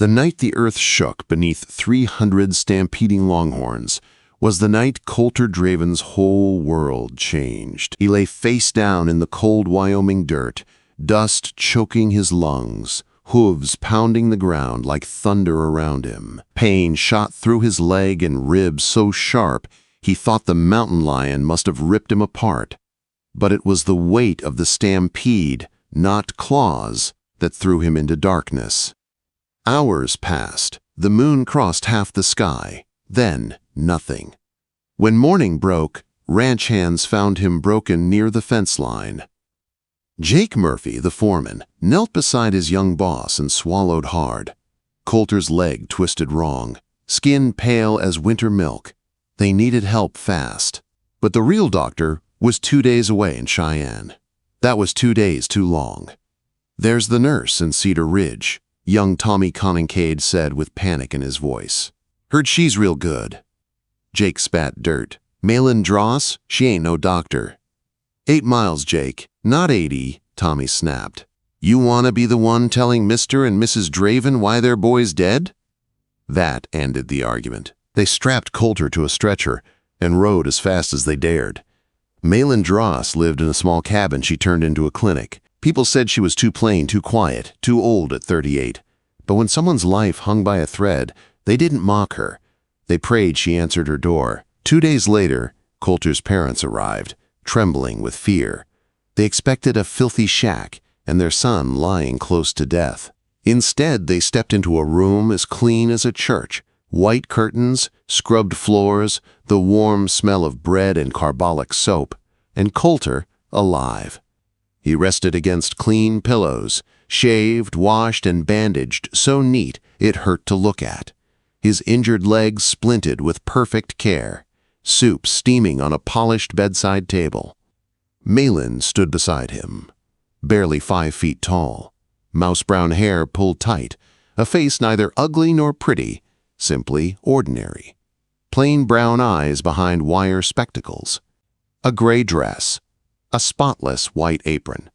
The night the earth shook beneath 300 stampeding longhorns was the night Coulter Draven's whole world changed. He lay face down in the cold Wyoming dirt, dust choking his lungs, hooves pounding the ground like thunder around him. Pain shot through his leg and ribs so sharp he thought the mountain lion must have ripped him apart. But it was the weight of the stampede, not claws, that threw him into darkness. Hours passed. The moon crossed half the sky. Then, nothing. When morning broke, ranch hands found him broken near the fence line. Jake Murphy, the foreman, knelt beside his young boss and swallowed hard. Coulter's leg twisted wrong, skin pale as winter milk. They needed help fast. But the real doctor was 2 days away in Cheyenne. That was 2 days too long. "There's the nurse in Cedar Ridge," young Tommy Conincade said with panic in his voice. "Heard she's real good." Jake spat dirt. "Mailin Dross? She ain't no doctor." 8 miles, Jake, not 80, Tommy snapped. "You want to be the one telling Mr. and Mrs. Draven why their boy's dead?" That ended the argument. They strapped Coulter to a stretcher and rode as fast as they dared. Mailin Dross lived in a small cabin she turned into a clinic. People said she was too plain, too quiet, too old at 38. But when someone's life hung by a thread, they didn't mock her. They prayed she answered her door. 2 days later, Coulter's parents arrived, trembling with fear. They expected a filthy shack and their son lying close to death. Instead, they stepped into a room as clean as a church. White curtains, scrubbed floors, the warm smell of bread and carbolic soap, and Coulter alive. He rested against clean pillows, shaved, washed, and bandaged so neat it hurt to look at. His injured legs splinted with perfect care, soup steaming on a polished bedside table. Mailin stood beside him, barely 5 feet tall, mouse-brown hair pulled tight, a face neither ugly nor pretty, simply ordinary. Plain brown eyes behind wire spectacles. A gray dress, a spotless white apron,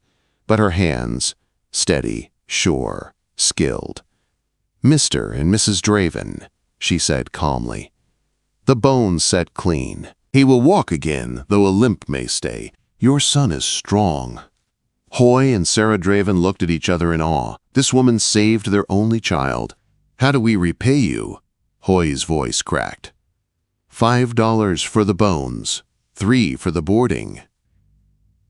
but her hands, steady, sure, skilled. "Mr. and Mrs. Draven," she said calmly. "The bones set clean. He will walk again, though a limp may stay. Your son is strong." Hoy and Sarah Draven looked at each other in awe. This woman saved their only child. "How do we repay you?" Hoy's voice cracked. $5 for the bones, $3 for the boarding.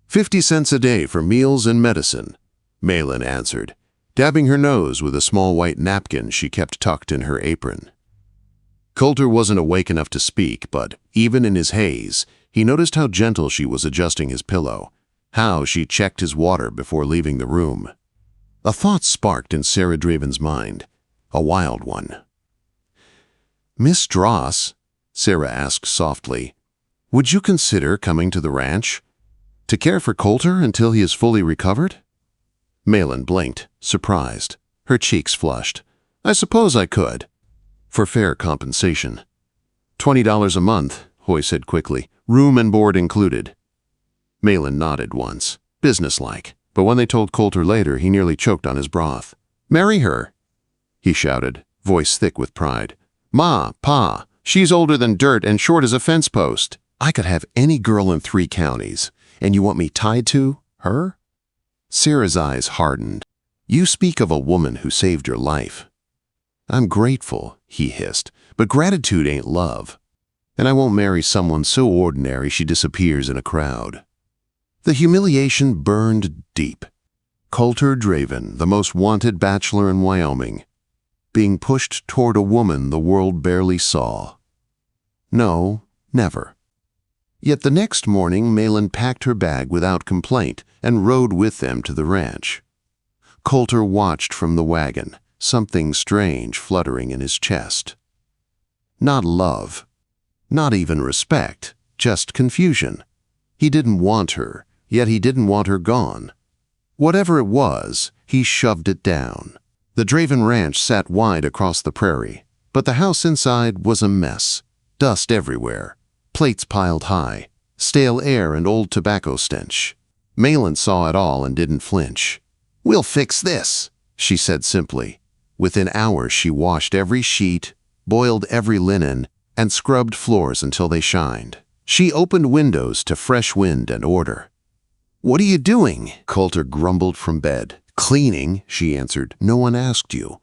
50 cents a day for meals and medicine, Mailin answered, dabbing her nose with a small white napkin she kept tucked in her apron. Coulter wasn't awake enough to speak, but even in his haze, he noticed how gentle she was adjusting his pillow, how she checked his water before leaving the room. A thought sparked in Sarah Draven's mind, a wild one. "Miss Dross," Sarah asked softly, "would you consider coming to the ranch? To care for Coulter until he is fully recovered?" Mailin blinked, surprised. Her cheeks flushed. "I suppose I could. For fair compensation." $20 a month, Hoy said quickly, room and board included. Mailin nodded once, businesslike, but when they told Coulter later, he nearly choked on his broth. "Marry her," he shouted, voice thick with pride. "Ma, Pa, she's older than dirt and short as a fence post. I could have any girl in 3 counties, and you want me tied to her?" Sarah's eyes hardened. "You speak of a woman who saved your life." "I'm grateful," he hissed, "but gratitude ain't love. And I won't marry someone so ordinary she disappears in a crowd." The humiliation burned deep. Coulter Draven, the most wanted bachelor in Wyoming, being pushed toward a woman the world barely saw. No, never. Yet the next morning, Mailin packed her bag without complaint and rode with them to the ranch. Coulter watched from the wagon, something strange fluttering in his chest. Not love, not even respect, just confusion. He didn't want her, yet he didn't want her gone. Whatever it was, he shoved it down. The Draven ranch sat wide across the prairie, but the house inside was a mess. Dust everywhere, plates piled high, stale air and old tobacco stench. Mailin saw it all and didn't flinch. "We'll fix this," she said simply. Within hours, she washed every sheet, boiled every linen, and scrubbed floors until they shined. She opened windows to fresh wind and order. "What are you doing?" Coulter grumbled from bed. "Cleaning," she answered. "No one asked you."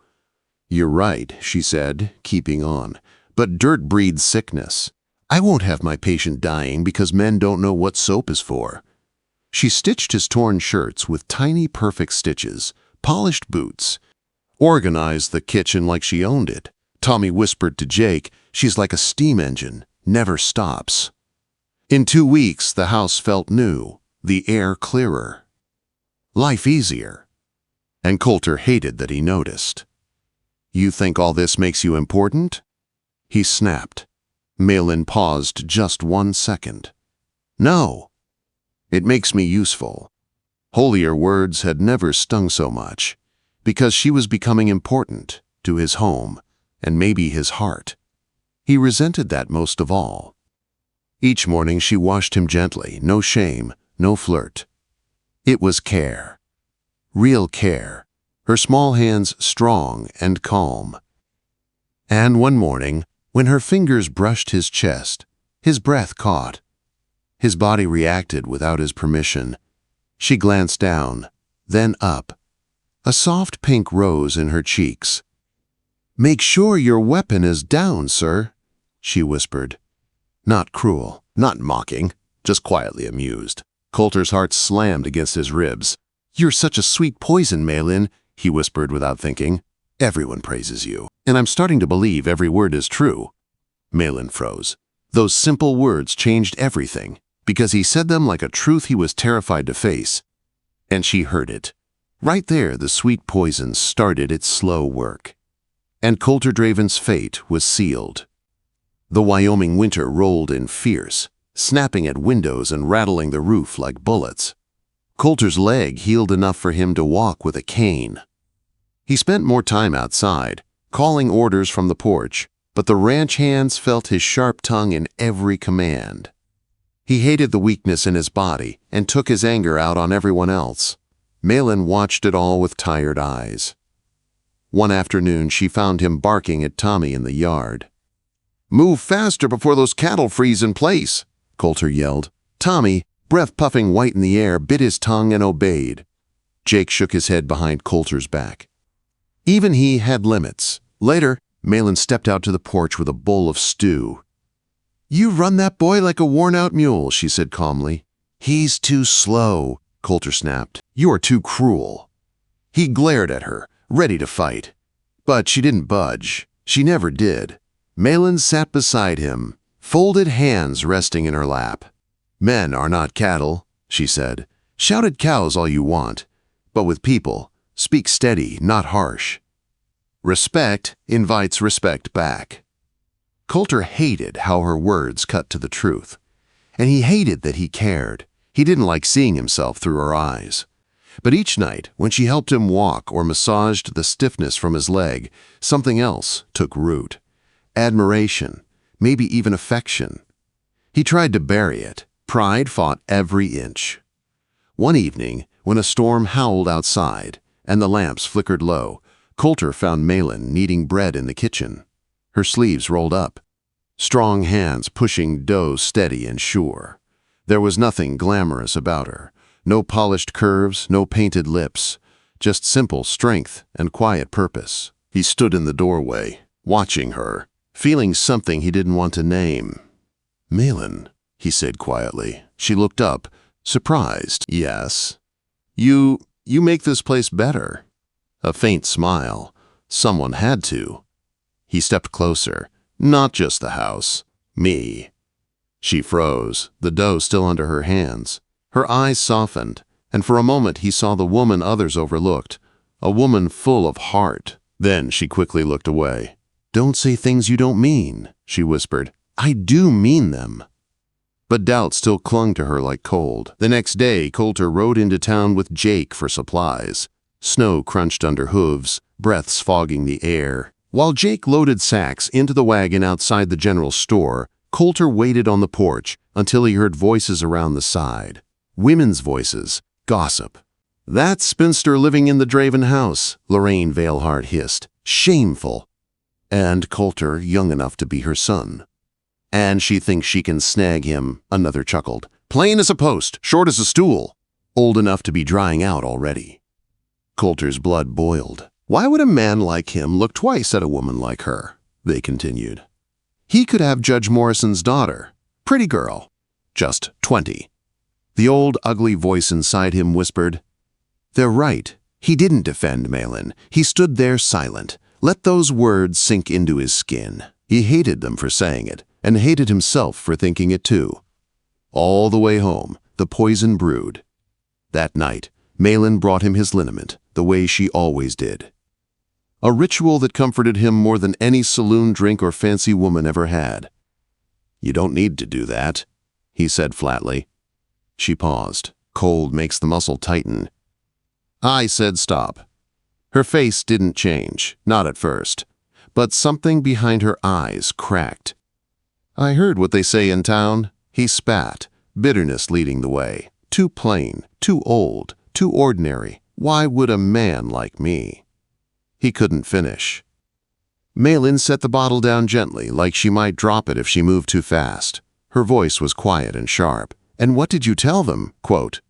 "You're right," she said, keeping on. "But dirt breeds sickness. I won't have my patient dying because men don't know what soap is for." She stitched his torn shirts with tiny, perfect stitches, polished boots, organized the kitchen like she owned it. Tommy whispered to Jake, "She's like a steam engine, never stops." In 2 weeks, the house felt new, the air clearer, life easier. And Coulter hated that he noticed. "You think all this makes you important?" He snapped. Mailin paused just 1 second. "No. It makes me useful." Holier words had never stung so much, because she was becoming important to his home and maybe his heart. He resented that most of all. Each morning she washed him gently, no shame, no flirt. It was care. Real care, her small hands strong and calm. And one morning, when her fingers brushed his chest, his breath caught. His body reacted without his permission. She glanced down, then up. A soft pink rose in her cheeks. "Make sure your weapon is down, sir," she whispered. Not cruel, not mocking, just quietly amused. Coulter's heart slammed against his ribs. "You're such a sweet poison, Mailin," he whispered without thinking. "Everyone praises you, and I'm starting to believe every word is true." Mailin froze. Those simple words changed everything, because he said them like a truth he was terrified to face. And she heard it. Right there, the sweet poison started its slow work. And Coulter Draven's fate was sealed. The Wyoming winter rolled in fierce, snapping at windows and rattling the roof like bullets. Coulter's leg healed enough for him to walk with a cane. He spent more time outside, calling orders from the porch, but the ranch hands felt his sharp tongue in every command. He hated the weakness in his body and took his anger out on everyone else. Mailin watched it all with tired eyes. One afternoon, she found him barking at Tommy in the yard. "Move faster before those cattle freeze in place," Coulter yelled. Tommy, breath puffing white in the air, bit his tongue and obeyed. Jake shook his head behind Coulter's back. Even he had limits. Later, Mailin stepped out to the porch with a bowl of stew. "You run that boy like a worn-out mule," she said calmly. "He's too slow," Coulter snapped. "You are too cruel." He glared at her, ready to fight. But she didn't budge. She never did. Mailin sat beside him, folded hands resting in her lap. "Men are not cattle," she said. "Shout at cows all you want. But with people, speak steady, not harsh. Respect invites respect back." Coulter hated how her words cut to the truth. And he hated that he cared. He didn't like seeing himself through her eyes. But each night, when she helped him walk or massaged the stiffness from his leg, something else took root. Admiration, maybe even affection. He tried to bury it. Pride fought every inch. One evening, when a storm howled outside and the lamps flickered low, Coulter found Mailin kneading bread in the kitchen, her sleeves rolled up, strong hands pushing dough steady and sure. There was nothing glamorous about her. No polished curves, no painted lips, just simple strength and quiet purpose. He stood in the doorway, watching her, feeling something he didn't want to name. "Mailin," he said quietly. She looked up, surprised. "Yes." You make this place better." A faint smile. Someone had to. He stepped closer. "Not just the house. Me." She froze, the dough still under her hands. Her eyes softened, and for a moment he saw the woman others overlooked, a woman full of heart. Then she quickly looked away. "Don't say things you don't mean," she whispered. "I do mean them." But doubt still clung to her like cold. The next day, Coulter rode into town with Jake for supplies. Snow crunched under hooves, breaths fogging the air. While Jake loaded sacks into the wagon outside the general store, Coulter waited on the porch until he heard voices around the side. Women's voices, gossip. "That spinster living in the Draven house," Lorraine Veilhart hissed. Shameful. And Coulter young enough to be her son. And she thinks she can snag him, another chuckled. Plain as a post, short as a stool. Old enough to be drying out already. Coulter's blood boiled. Why would a man like him look twice at a woman like her? They continued. He could have Judge Morrison's daughter. Pretty girl. Just 20. The old, ugly voice inside him whispered, They're right. He didn't defend Mailin. He stood there silent. Let those words sink into his skin. He hated them for saying it, and hated himself for thinking it too. All the way home, the poison brewed. That night, Mailin brought him his liniment, the way she always did. A ritual that comforted him more than any saloon drink or fancy woman ever had. You don't need to do that, he said flatly. She paused. Cold makes the muscle tighten. I said stop. Her face didn't change, not at first, but something behind her eyes cracked. I heard what they say in town. He spat, bitterness leading the way. Too plain, too old, too ordinary. Why would a man like me? He couldn't finish. Mailin set the bottle down gently, like she might drop it if she moved too fast. Her voice was quiet and sharp. And what did you tell them? Quote.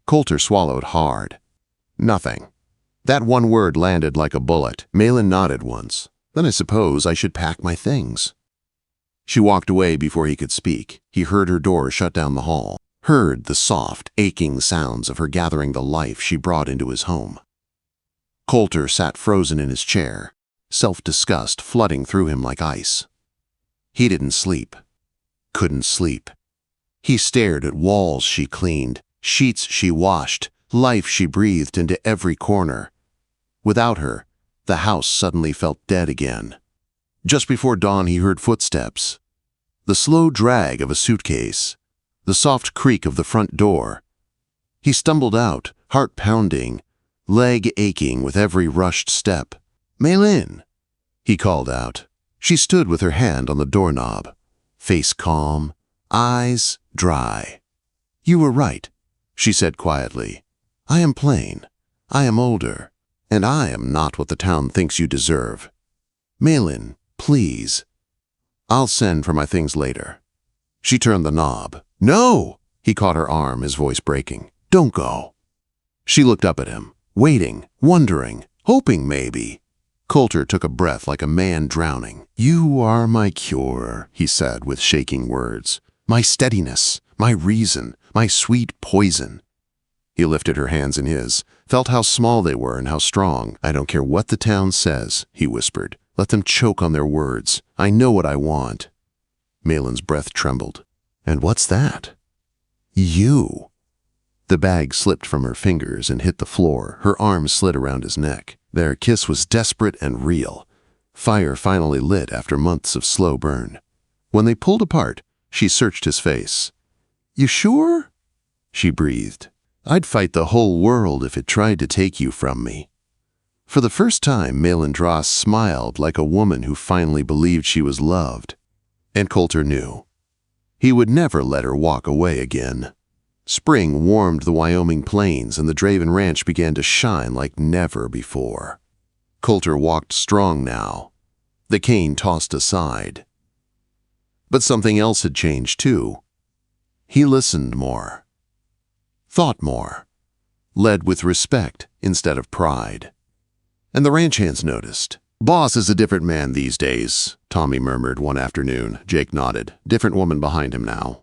Coulter swallowed hard. Nothing. That one word landed like a bullet. Mailin nodded once. Then I suppose I should pack my things. She walked away before he could speak. He heard her door shut down the hall. Heard the soft, aching sounds of her gathering the life she brought into his home. Coulter sat frozen in his chair, self-disgust flooding through him like ice. He didn't sleep. Couldn't sleep. He stared at walls she cleaned, sheets she washed, life she breathed into every corner. Without her, the house suddenly felt dead again. Just before dawn he heard footsteps. The slow drag of a suitcase. The soft creak of the front door. He stumbled out, heart pounding, leg aching with every rushed step. Mailin, he called out. She stood with her hand on the doorknob, face calm, eyes dry. You were right, she said quietly. I am plain. I am older. And I am not what the town thinks you deserve. Mailin, please. I'll send for my things later. She turned the knob. No! He caught her arm, his voice breaking. Don't go. She looked up at him, waiting, wondering, hoping maybe. Coulter took a breath like a man drowning. You are my cure, he said with shaking words. My steadiness, my reason, my sweet poison. He lifted her hands in his, felt how small they were and how strong. I don't care what the town says, he whispered. Let them choke on their words. I know what I want. Mailin's breath trembled. And what's that? You. The bag slipped from her fingers and hit the floor. Her arms slid around his neck. Their kiss was desperate and real. Fire finally lit after months of slow burn. When they pulled apart, she searched his face. You sure? She breathed. I'd fight the whole world if it tried to take you from me. For the first time, Mailin Dross smiled like a woman who finally believed she was loved. And Coulter knew. He would never let her walk away again. Spring warmed the Wyoming plains and the Draven ranch began to shine like never before. Coulter walked strong now, the cane tossed aside. But something else had changed too. He listened more, thought more, led with respect instead of pride. And the ranch hands noticed. Boss is a different man these days, Tommy murmured one afternoon. Jake nodded. Different woman behind him now.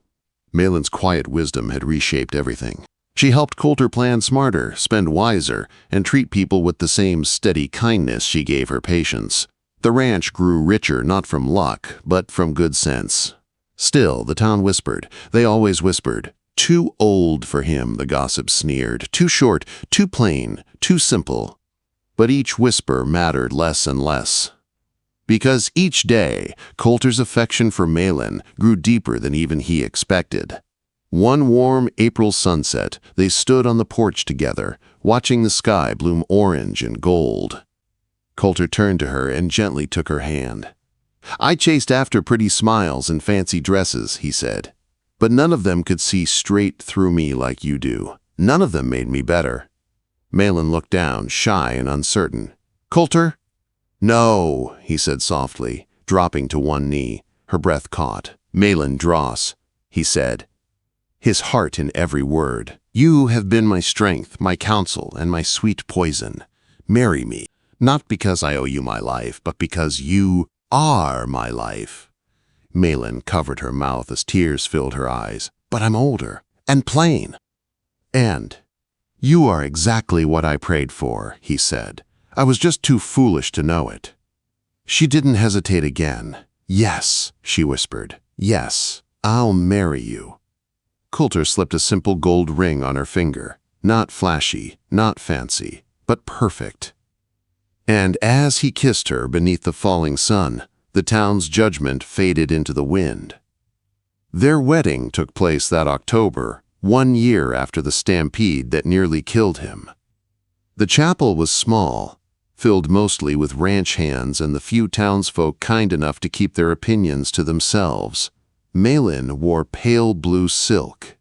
Mailin's quiet wisdom had reshaped everything. She helped Coulter plan smarter, spend wiser, and treat people with the same steady kindness she gave her patients. The ranch grew richer not from luck, but from good sense. Still, the town whispered. They always whispered. Too old for him, the gossip sneered. Too short, too plain, too simple. But each whisper mattered less and less. Because each day, Coulter's affection for Mailin grew deeper than even he expected. One warm April sunset, they stood on the porch together, watching the sky bloom orange and gold. Coulter turned to her and gently took her hand. I chased after pretty smiles and fancy dresses, he said. But none of them could see straight through me like you do. None of them made me better. Mailin looked down, shy and uncertain. Coulter? "No," he said softly, dropping to one knee, her breath caught. "Mailin Dross," he said, his heart in every word. "You have been my strength, my counsel, and my sweet poison. Marry me, not because I owe you my life, but because you are my life." Mailin covered her mouth as tears filled her eyes. "But I'm older and plain. And you are exactly what I prayed for," he said. "I was just too foolish to know it." She didn't hesitate again. "Yes," she whispered. "Yes, I'll marry you." Coulter slipped a simple gold ring on her finger. Not flashy, not fancy, but perfect. And as he kissed her beneath the falling sun, the town's judgment faded into the wind. Their wedding took place that October, 1 year after the stampede that nearly killed him. The chapel was small, filled mostly with ranch hands and the few townsfolk kind enough to keep their opinions to themselves. Mailin wore pale blue silk,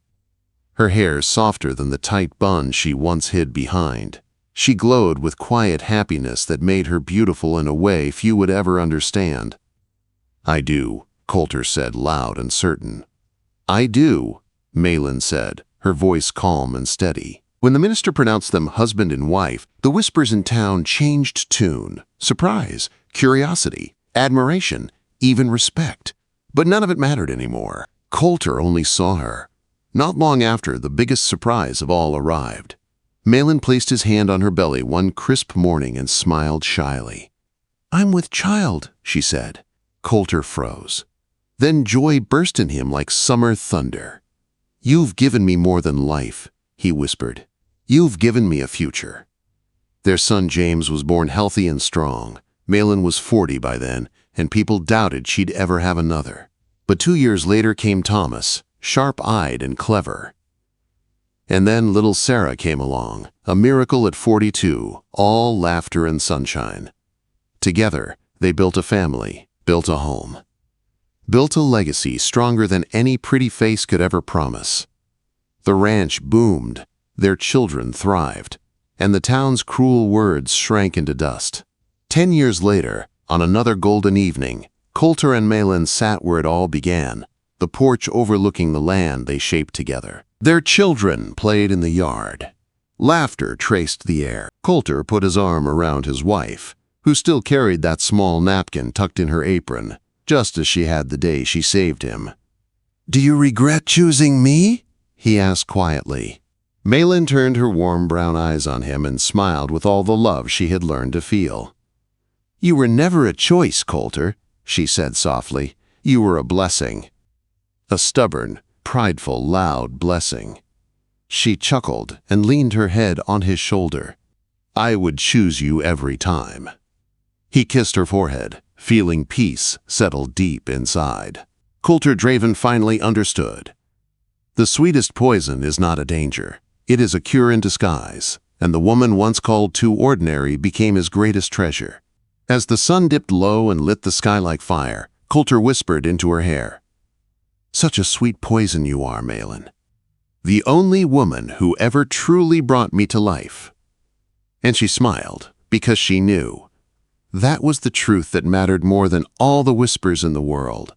her hair softer than the tight bun she once hid behind. She glowed with quiet happiness that made her beautiful in a way few would ever understand. "I do," Coulter said, loud and certain. "I do," Mailin said, her voice calm and steady. When the minister pronounced them husband and wife, the whispers in town changed tune. Surprise, curiosity, admiration, even respect. But none of it mattered anymore. Coulter only saw her. Not long after, the biggest surprise of all arrived. Mailin placed his hand on her belly one crisp morning and smiled shyly. "I'm with child," she said. Coulter froze. Then joy burst in him like summer thunder. "You've given me more than life," he whispered. "You've given me a future." Their son James was born healthy and strong. Mailin was 40 by then, and people doubted she'd ever have another. But 2 years later came Thomas, sharp-eyed and clever. And then little Sarah came along, a miracle at 42, all laughter and sunshine. Together, they built a family, built a home. Built a legacy stronger than any pretty face could ever promise. The ranch boomed, their children thrived, and the town's cruel words shrank into dust. 10 years later, on another golden evening, Coulter and Mailin sat where it all began, the porch overlooking the land they shaped together. Their children played in the yard. Laughter traced the air. Coulter put his arm around his wife, who still carried that small napkin tucked in her apron, just as she had the day she saved him. "Do you regret choosing me?" he asked quietly. Mailin turned her warm brown eyes on him and smiled with all the love she had learned to feel. "You were never a choice, Coulter," she said softly. "You were a blessing. A stubborn, prideful, loud blessing." She chuckled and leaned her head on his shoulder. "I would choose you every time." He kissed her forehead, feeling peace settle deep inside. Coulter Draven finally understood. The sweetest poison is not a danger. It is a cure in disguise, and the woman once called too ordinary became his greatest treasure. As the sun dipped low and lit the sky like fire, Coulter whispered into her hair, "Such a sweet poison you are, Mailin. The only woman who ever truly brought me to life." And she smiled, because she knew. That was the truth that mattered more than all the whispers in the world.